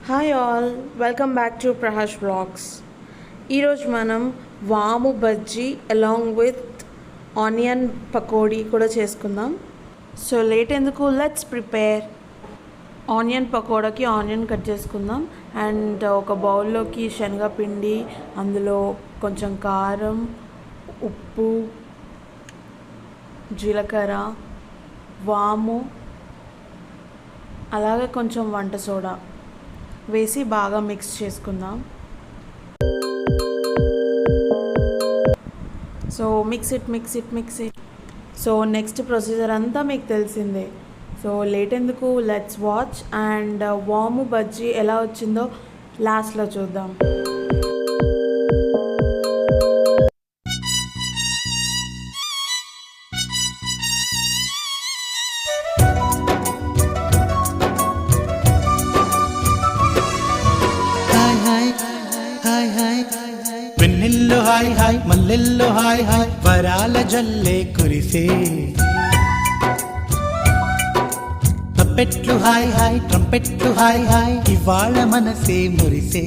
Hi all, welcome back to Prahash blogs. ఈరోజు మనం వాము bajji along with onion pakodi కూడా చేసుకుందాం. సో లేట్ ఎందుకు, లెట్స్ ప్రిపేర్. ఆనియన్ పకోడాకి ఆనియన్ కట్ చేసుకుందాం. అండ్ ఒక బౌల్లోకి శనగపిండి, అందులో కొంచెం కారం, ఉప్పు, జీలకర్ర, వాము, అలాగే కొంచెం వంట సోడా వేసి బాగా మిక్స్ చేసుకుందాం. So mix it. So next procedure అంతా మీకు తెలిసిందే. సో లేట్ ఎందుకు, లెట్స్ వాచ్. అండ్ వాము బజ్జీ ఎలా వచ్చిందో లాస్ట్లో చూద్దాం. వెన్నెల్లో హాయ్ హాయ్, మల్లెల్లో హాయ్ హాయ్, వరాల జల్లే కురిసే. తప్పెట్లు హాయ్ హాయ్, ట్రంపెట్లు హాయ్ హాయ్, ఇవాళ మనసే మురిసే.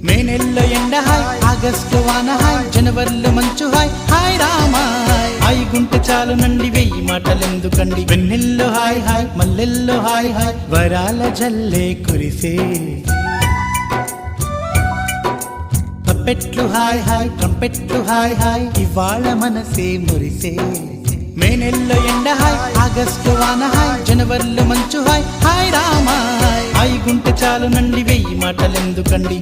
మే నెల్లో ఎండ హాయ్, ఆగస్టు వాన హాయ్, జనవరిలో మంచు హాయ్ హాయ్ రామా హాయ్. హాయ్ గుంటె చాలు నండి, వెయ్యి మాటలెందుకండి. వెన్నెల్లో హాయ్ హాయ్, మల్లెల్లో హాయ్ హాయ్, వరాల జల్లే కురిసే. తప్పెట్లు హాయ్ హాయ్, ట్రంపెట్లు హాయ్ హాయ్, ఇవాళ మనసే మురిసే. మే నెల్లో ఎండ హాయ్, ఆగస్టు వాన హాయ్, జనవరిలో మంచు హాయ్ హాయ్ రామా హాయ్. హాయ్ గుంటె చాలు నండి, వెయ్యి మాటలెందుకండి.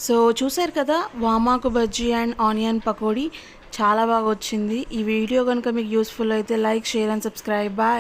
సో చూసారు కదా, వామాకు బజ్జీ అండ్ ఆనియన్ పకోడీ చాలా బాగా వచ్చింది. ఈ వీడియో కనుక మీకు యూస్ఫుల్ అయితే like, share and subscribe. Bye.